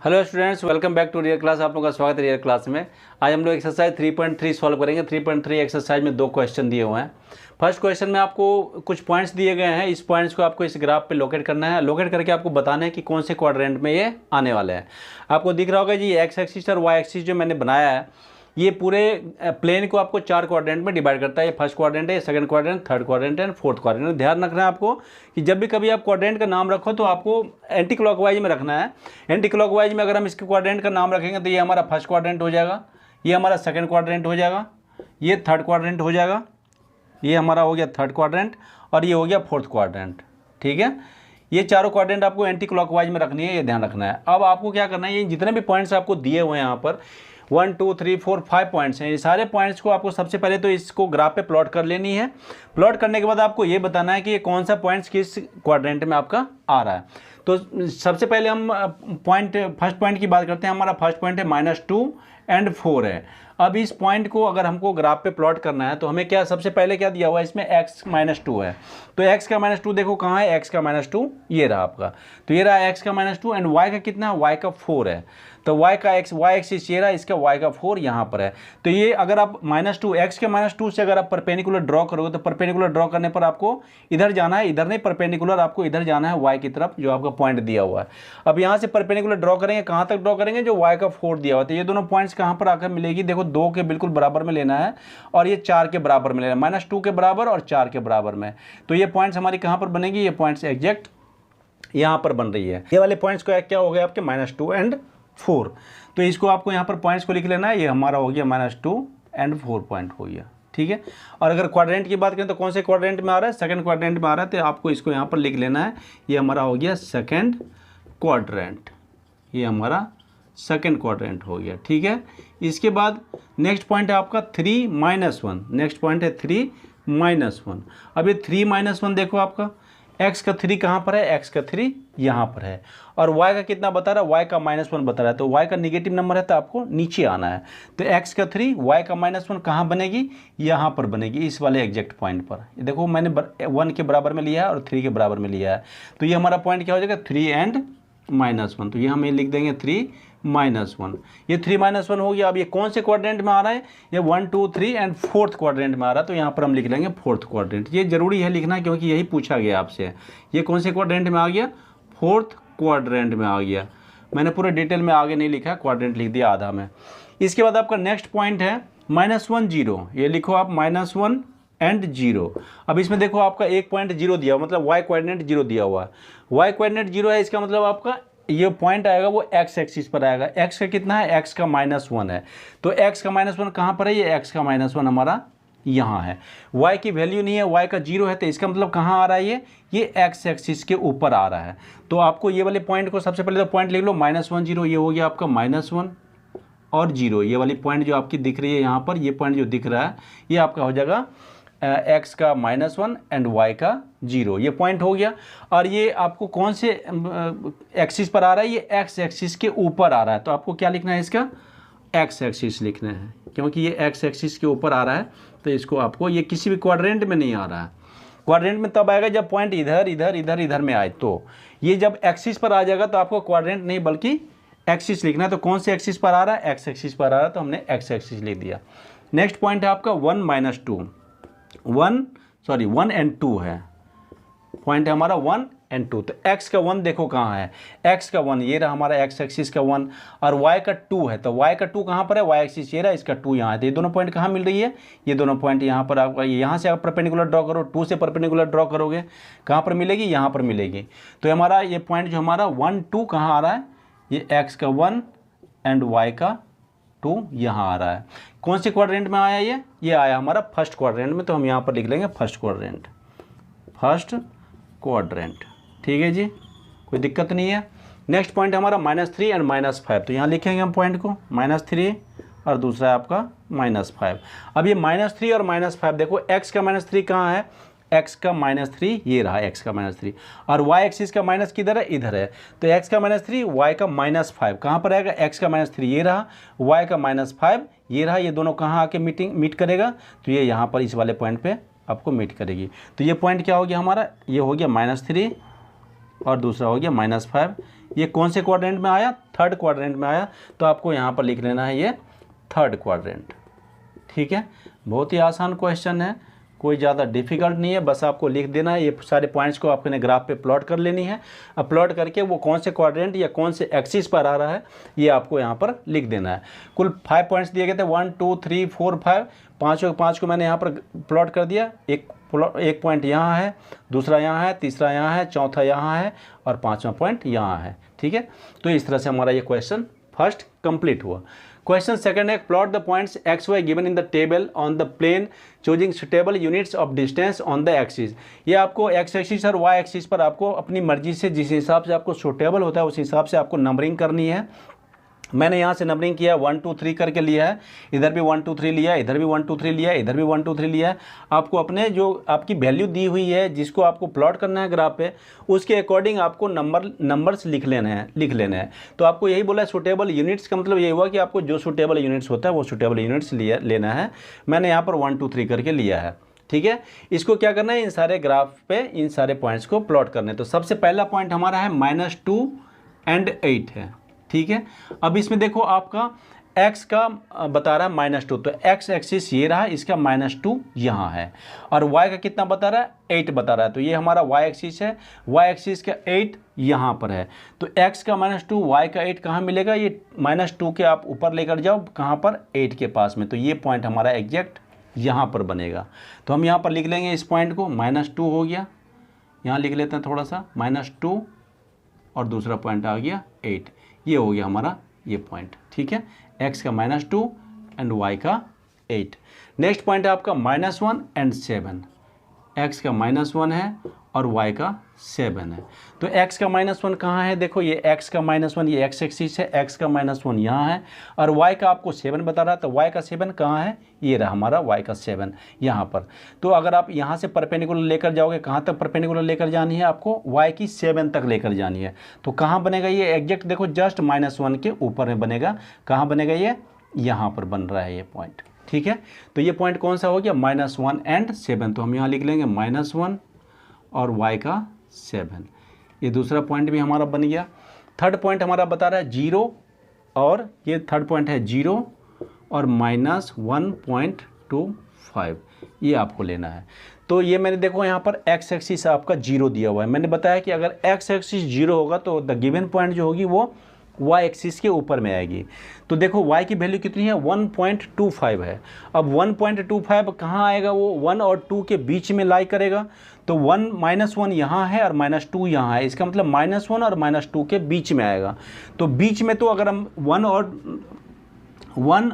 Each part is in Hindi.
Hello students, welcome back to real class. आप लोगों का स्वागत है रियल क्लास में। आज हम लोग एक्सरसाइज 3.3 सॉल्व करेंगे। 3.3 एक्सरसाइज में 2 क्वेश्चन दिए हुए हैं। फर्स्ट क्वेश्चन में आपको कुछ पॉइंट्स दिए गए हैं। इस पॉइंट्स को आपको इस ग्राफ पे लोकेट करना है। लोकेट करके आपको बताना है कि कौन से क्वाड्रेंट में ये आने वाले हैं। आपको दिख रहा होगा जी, एक्स एक्सिस और वाई एक्सिस जो मैंने बनाया है, ये पूरे प्लेन को आपको 4 क्वाड्रेंट में डिवाइड करता है। ये फर्स्ट क्वाड्रेंट है, second quadrant, third quadrant and fourth quadrant. ध्यान रखना है आपको कि जब भी कभी आप क्वाड्रेंट का नाम रखो तो आपको एंटी क्लॉकवाइज में रखना है। एंटी क्लॉकवाइज में अगर हम इसके क्वाड्रेंट का नाम रखेंगे तो ये हमारा फर्स्ट क्वाड्रेंट हो जाएगा, ये हमारा सेकंड क्वाड्रेंट हो जाएगा, ये थर्ड क्वाड्रेंट हो जाएगा, ये हमारा हो गया थर्ड क्वाड्रेंट और ये हो गया फोर्थ क्वाड्रेंट। ठीक है, ये चारों क्वाड्रेंट आपको एंटी क्लॉकवाइज में रखनी है, ये ध्यान रखना है। अब आपको क्या करना है, ये जितने भी पॉइंट्स आपको दिए हुए हैं यहाँ पर 1 2 3 4 5 पॉइंट्स हैं। ये सारे पॉइंट्स को आपको सबसे पहले तो इसको ग्राफ पे प्लॉट कर लेनी है। प्लॉट करने के बाद आपको ये बताना है कि ये कौन सा पॉइंट्स किस क्वाड्रेंट में आपका आ रहा है। तो सबसे पहले हम फर्स्ट पॉइंट की बात करते हैं। हमारा फर्स्ट पॉइंट है -2 और 4 है। अब इस पॉइंट को अगर हमको ग्राफ पे प्लॉट करना है तो हमें क्या सबसे पहले क्या दिया हुआ है, इसमें x -2 है। तो x का -2 देखो कहाँ है, x का -2 ये रहा आपका। तो ये रहा x का -2 एंड y का कितना है, y का 4 है। तो y का y एक्सिस ये रहा, इसका y का 4 यहाँ पर है। तो ये अगर आप -2 x के -2 से अगर आप परपेंडिकुलर ड्रॉ करोगे तो परपेंडिकुलर ड्रॉ करने पर आपको इधर जाना है, इधर नहीं, परपेंडिकुलर आपको इधर जाना है y की तरफ जो आपका पॉइंट दिया हुआ है। अब यहाँ से परपेंडिकुलर ड्रॉ करेंगे, कहाँ तक ड्रॉ करेंगे, जो y का 4 दिया हुआ है। तो ये दोनों पॉइंट्स कहाँ पर आकर मिलेगी, देखो 2 के बिल्कुल बराबर में लेना है और ये 4 के बराबर में लेना है, -2 के बराबर और 4 के बराबर में। तो ये पॉइंट्स हमारी कहाँ पर बनेगी, ये पॉइंट्स एग्जैक्ट यहाँ पर बन रही है। ये वाले पॉइंट्स को क्या हो गया आपके -2 और 4। तो इसको आपको यहाँ पर पॉइंट्स को लिख लेना है। ये हमारा हो गया -2 और 4 पॉइंट हो गया। ठीक है, और अगर क्वाड्रेंट की बात करें तो कौन से क्वाड्रेंट में आ रहा है, सेकंड क्वाड्रेंट में आ रहा है। तो आपको इसको यहाँ पर लिख लेना है, ये हमारा हो गया सेकंड क्वाड्रेंट। ये हमारा सेकंड क्वाड्रेंट हो गया। ठीक है, इसके बाद नेक्स्ट पॉइंट है आपका 3 -1। नेक्स्ट पॉइंट है 3 -1। अब ये 3 -1 देखो आपका x का 3 कहाँ पर है, x का 3 यहाँ पर है और y का कितना बता रहा है, y का -1 बता रहा है। तो y का निगेटिव नंबर है तो आपको नीचे आना है। तो x का 3 y का -1 कहाँ बनेगी, यहाँ पर बनेगी, इस वाले एग्जैक्ट पॉइंट पर। देखो मैंने 1 के बराबर में लिया है और 3 के बराबर में लिया है। तो ये हमारा पॉइंट क्या हो जाएगा, 3 और -1। तो ये हम लिख देंगे 3 -1। ये 3 -1 हो गया। अब ये कौन से क्वाड्रेंट में आ रहा है, ये 1 2 3 एंड फोर्थ क्वाड्रेंट में आ रहा है। तो यहाँ पर हम लिख लेंगे फोर्थ क्वाड्रेंट। ये जरूरी है लिखना क्योंकि यही पूछा गया आपसे। ये कौन से क्वाड्रेंट में आ गया, फोर्थ क्वाड्रेंट में आ गया। मैंने पूरे डिटेल में आगे नहीं लिखा, क्वाड्रेंट लिख दिया आधा में। इसके बाद आपका नेक्स्ट पॉइंट है -1 0। ये लिखो आप -1 और 0। अब इसमें देखो आपका एक पॉइंट 0 दिया हुआ, मतलब y कोऑर्डिनेट 0 दिया हुआ है। y कोऑर्डिनेट 0 है, इसका मतलब आपका ये पॉइंट आएगा वो x एक्सिस पर आएगा। x का कितना है, x का -1 है। तो x का -1 कहाँ पर है, ये x का -1 हमारा यहाँ है। y की वैल्यू नहीं है, y का 0 है। तो इसका मतलब कहाँ आ रहा है, ये x एक्सिस के ऊपर आ रहा है। तो आपको ये वाले पॉइंट को सबसे पहले तो पॉइंट लिख लो, -1 0। ये हो गया आपका -1 और 0। ये वाली पॉइंट जो आपकी दिख रही है यहाँ पर, ये पॉइंट जो दिख रहा है ये आपका हो जाएगा x का -1 और y का 0। ये पॉइंट हो गया। और ये आपको कौन से एक्सिस पर आ रहा है, ये x एक्सिस के ऊपर आ रहा है। तो आपको क्या लिखना है, इसका x एक्सिस लिखना है क्योंकि ये x एक्सिस के ऊपर आ रहा है। तो इसको आपको, ये किसी भी क्वाड्रेंट में नहीं आ रहा है। क्वाड्रेंट में तब आएगा जब पॉइंट इधर इधर इधर इधर में आए। तो ये जब एक्सिस पर आ जाएगा तो आपको क्वाड्रेंट नहीं बल्कि एक्सिस लिखना है। तो कौन से एक्सिस पर आ रहा है, x एक्सिस पर आ रहा है, तो हमने x एक्सिस लिख दिया। नेक्स्ट पॉइंट है आपका 1 और 2 है। पॉइंट है हमारा 1 और 2। तो x का 1 देखो कहाँ है, x का 1 ये रहा हमारा x एक्सिस का 1 और y का 2 है। तो y का 2 कहाँ पर है, y एक्सिस ये रहा, इसका 2 यहाँ है। तो ये दोनों पॉइंट कहाँ मिल रही है, ये दोनों पॉइंट यहाँ पर आपका, यहाँ से आप परपेंडिकुलर ड्रॉ करो, 2 से परपेंडिकुलर ड्रॉ करोगे, कहाँ पर मिलेगी, यहाँ पर मिलेगी। तो हमारा ये पॉइंट जो हमारा 1 2 कहाँ आ रहा है, ये x का 1 और y का 2 यहाँ आ रहा है। कौन से क्वाड्रेंट में आया ये आया हमारा फर्स्ट क्वाड्रेंट में। तो हम यहाँ पर लिख लेंगे फर्स्ट क्वाड्रेंट, फर्स्ट क्वाड्रेंट। ठीक है जी, कोई दिक्कत नहीं है। नेक्स्ट पॉइंट हमारा -3 और -5। तो यहाँ लिखेंगे हम पॉइंट को, -3 और दूसरा है आपका -5। अब ये -3 और -5 देखो, x का -3 कहाँ है, x का -3 ये रहा, x का -3 और y एक्सिस का माइनस किधर है, इधर है। तो x का -3 y का -5 कहाँ पर आएगा, x का -3 ये रहा, y का -5 ये रहा। ये दोनों कहाँ आके मीट करेगा, तो ये यहाँ पर इस वाले पॉइंट पे आपको मीट करेगी। तो ये पॉइंट क्या हो गया हमारा, ये हो गया -3 और दूसरा हो गया -5। ये कौन से क्वाड्रेंट में आया, थर्ड क्वाड्रेंट में आया, तो आपको यहाँ पर लिख लेना है ये थर्ड क्वाड्रेंट। ठीक है, बहुत ही आसान क्वेश्चन है, कोई ज़्यादा डिफिकल्ट नहीं है, बस आपको लिख देना है। ये सारे पॉइंट्स को आपने ग्राफ पे प्लॉट कर लेनी है। अब प्लॉट करके वो कौन से क्वाड्रेंट या कौन से एक्सिस पर आ रहा है ये आपको यहाँ पर लिख देना है। कुल 5 पॉइंट्स दिए गए थे, 1 2 3 4 5, पाँच को मैंने यहाँ पर प्लॉट कर दिया। एक पॉइंट यहाँ है, दूसरा यहाँ है, तीसरा यहाँ है, चौथा यहाँ है और 5वां पॉइंट यहाँ है। ठीक है, तो इस तरह से हमारा ये क्वेश्चन फर्स्ट कंप्लीट हुआ। क्वेश्चन सेकंड है, plot the points X Y given in the table on the plane choosing suitable units of distance on the axis. ये आपको एक्स एक्सिस और वाई एक्सिस पर आपको अपनी मर्जी से जिस हिसाब से आपको सुटेबल होता है उस हिसाब से आपको नंबरिंग करनी है। मैंने यहाँ से नंबरिंग किया 1 2 3 करके लिया है, इधर भी 1 2 3 लिया है, इधर भी 1 2 3 लिया है, इधर भी 1 2 3 लिया है। आपको अपने जो आपकी वैल्यू दी हुई है जिसको आपको प्लॉट करना है ग्राफ पे, उसके अकॉर्डिंग आपको नंबर्स लिख लेने हैं। तो आपको यही बोला है सूटेबल यूनिट्स का मतलब ये हुआ कि आपको जो सूटेबल यूनिट्स होता है वो सूटेबल यूनिट्स लेना है। मैंने यहाँ पर 1 2 3 करके लिया है। ठीक है, इसको क्या करना है, इन सारे ग्राफ पे इन सारे पॉइंट्स को प्लॉट करने। तो सबसे पहला पॉइंट हमारा है -2 और 8 है। ठीक है, अब इसमें देखो आपका x का बता रहा है -2, तो x एक्सिस ये रहा, इसका -2 यहाँ है, और y का कितना बता रहा है, 8 बता रहा है। तो ये हमारा y एक्सिस है, y एक्सिस का 8 यहाँ पर है। तो x का -2, y का 8 कहाँ मिलेगा, ये -2 के आप ऊपर लेकर जाओ, कहाँ पर, 8 के पास में। तो ये पॉइंट हमारा एग्जैक्ट यहाँ पर बनेगा। तो हम यहाँ पर लिख लेंगे इस पॉइंट को, -2 हो गया, यहाँ लिख लेते हैं थोड़ा सा, -2 और दूसरा पॉइंट आ गया 8, ये हो गया हमारा ये पॉइंट। ठीक है, x का -2 एंड y का 8। नेक्स्ट पॉइंट है आपका -1 और 7, x का -1 है और y का 7 है। तो x का -1 कहाँ है, देखो ये x का -1 ये x एक्सिस है, x का -1 यहाँ है, और y का आपको 7 बता रहा है। तो y का 7 कहाँ है, ये रहा हमारा y का 7 यहाँ पर। तो अगर आप यहाँ से परपेंडिकुलर लेकर जाओगे, कहाँ तक परपेंडिकुलर लेकर जानी है आपको, y की 7 तक लेकर जानी है। तो कहाँ बनेगा ये एग्जैक्ट, देखो जस्ट -1 के ऊपर में बनेगा। कहाँ बनेगा ये, यहाँ पर बन रहा है ये पॉइंट। ठीक है, तो ये पॉइंट कौन सा हो गया, -1 और 7। तो हम यहाँ लिख लेंगे -1 और y का 7, ये दूसरा पॉइंट भी हमारा बन गया। थर्ड पॉइंट हमारा बता रहा है 0, और ये थर्ड पॉइंट है 0 और -1.25, ये आपको लेना है। तो ये मैंने देखो यहाँ पर x एक्सिस आपका 0 दिया हुआ है। मैंने बताया कि अगर x एक्सिस 0 होगा तो द गिवन पॉइंट जो होगी वो y एक्सिस के ऊपर में आएगी। तो देखो y की वैल्यू कितनी है, 1.25 है। अब 1.25 कहाँ आएगा, वो 1 और 2 के बीच में लाई करेगा। तो -1 यहाँ है और -2 यहाँ है, इसका मतलब -1 और -2 के बीच में आएगा। तो बीच में, तो अगर हम 1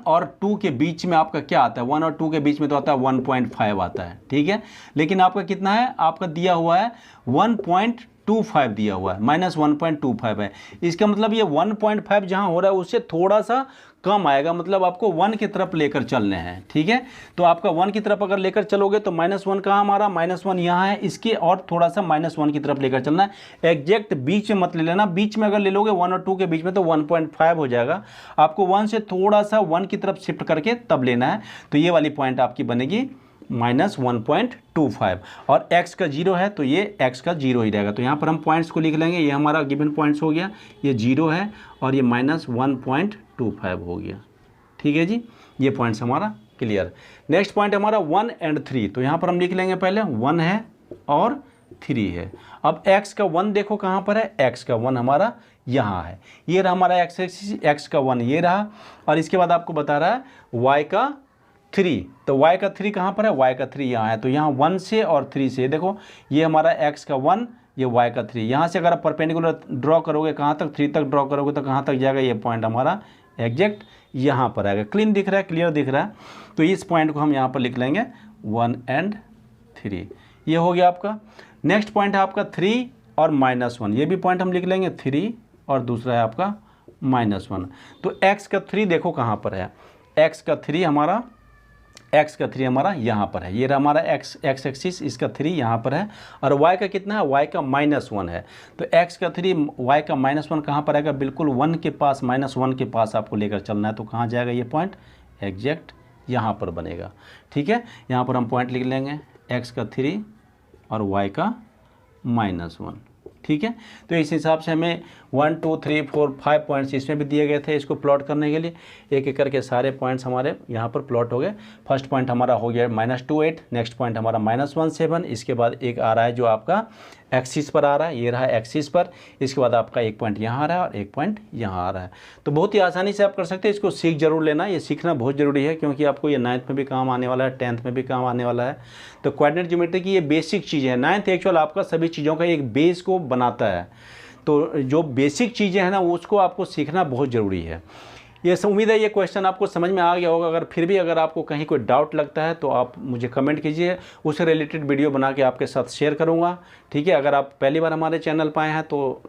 और 2 के बीच में आपका क्या आता है, 1 और 2 के बीच में तो आता है 1.5 आता है। ठीक है, लेकिन आपका कितना है, आपका दिया हुआ है 1.25 दिया हुआ है, -1.25 है। इसका मतलब ये 1.5 जहाँ हो रहा है उससे थोड़ा सा कम आएगा, मतलब आपको 1 की तरफ लेकर चलने हैं। ठीक है, तो आपका 1 की तरफ अगर लेकर चलोगे तो -1 कहाँ हमारा, -1 यहाँ है, इसके और थोड़ा सा -1 की तरफ लेकर चलना है। एग्जैक्ट बीच में मत ले लेना, बीच में अगर ले लोगे 1 और 2 के बीच में तो 1.5 हो जाएगा। आपको 1 से थोड़ा सा 1 की तरफ शिफ्ट करके तब लेना है। तो ये वाली पॉइंट आपकी बनेगी -1.25, और x का 0 है तो ये x का 0 ही रहेगा। तो यहाँ पर हम पॉइंट्स को लिख लेंगे, ये हमारा गिवन पॉइंट्स हो गया, ये 0 है और ये -1.25 हो गया। ठीक है जी, ये पॉइंट्स हमारा क्लियर। नेक्स्ट पॉइंट हमारा 1 और 3, तो यहाँ पर हम लिख लेंगे पहले 1 है और 3 है। अब x का 1 देखो कहाँ पर है, x का 1 हमारा यहाँ है, ये रहा हमारा x का 1 ये रहा, और इसके बाद आपको बता रहा है y का 3, तो y का 3 कहाँ पर है, y का 3 यहाँ है। तो यहाँ 1 से और 3 से देखो, ये हमारा x का 1, ये y का 3, यहाँ से अगर आप परपेंडिकुलर ड्रॉ करोगे कहाँ तक, 3 तक ड्रॉ करोगे तो कहाँ तक जाएगा, ये पॉइंट हमारा एग्जैक्ट यहाँ पर आएगा। क्लीन दिख रहा है, क्लियर दिख रहा है। तो इस पॉइंट को हम यहाँ पर लिख लेंगे 1 और 3, ये हो गया आपका। नेक्स्ट पॉइंट है आपका 3 और -1, ये भी पॉइंट हम लिख लेंगे 3 और दूसरा है आपका -1। तो x का 3 देखो कहाँ पर है, x का 3 हमारा यहाँ पर है, ये रहा हमारा x एक्सिस, इसका 3 यहाँ पर है, और y का कितना है, y का -1 है। तो x का 3 y का -1 कहाँ पर आएगा, बिल्कुल 1 के पास, -1 के पास आपको लेकर चलना है। तो कहाँ जाएगा ये पॉइंट, एग्जैक्ट यहाँ पर बनेगा। ठीक है, यहाँ पर हम पॉइंट लिख लेंगे x का 3 और y का -1। ठीक है। तो इस हिसाब से हमें 1 2 3 4 5 पॉइंट्स इसमें भी दिए गए थे इसको प्लॉट करने के लिए। एक एक करके सारे पॉइंट्स हमारे यहाँ पर प्लॉट हो गए। फर्स्ट पॉइंट हमारा हो गया -28, नेक्स्ट पॉइंट हमारा -17, इसके बाद एक आ रहा है जो आपका एक्सिस पर आ रहा है, ये रहा एक्सिस पर, इसके बाद आपका एक पॉइंट यहाँ आ रहा है और एक पॉइंट यहाँ आ रहा है। तो बहुत ही आसानी से आप कर सकते हैं, इसको सीख जरूर लेना, ये सीखना बहुत ज़रूरी है क्योंकि आपको ये 9th में भी काम आने वाला है, 10th में भी काम आने वाला है। तो कोऑर्डिनेट ज्योमेट्री की ये बेसिक चीज़ें हैं। 9th एक्चुअल आपका सभी चीज़ों का एक बेस को बनाता है, तो जो बेसिक चीज़ें हैं ना उसको आपको सीखना बहुत ज़रूरी है। ये उम्मीद है ये क्वेश्चन आपको समझ में आ गया होगा। अगर फिर भी अगर आपको कहीं कोई डाउट लगता है तो आप मुझे कमेंट कीजिए, उससे रिलेटेड वीडियो बना के आपके साथ शेयर करूंगा, ठीक है। अगर आप पहली बार हमारे चैनल पर आए हैं तो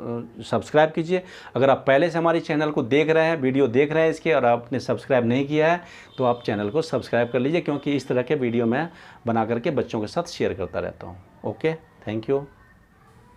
सब्सक्राइब कीजिए। अगर आप पहले से हमारे चैनल को देख रहे हैं, वीडियो देख रहे हैं इसके, और आपने सब्सक्राइब नहीं किया है तो आप चैनल को सब्सक्राइब कर लीजिए, क्योंकि इस तरह के वीडियो मैं बना करके बच्चों के साथ शेयर करता रहता हूँ। Okay, thank you.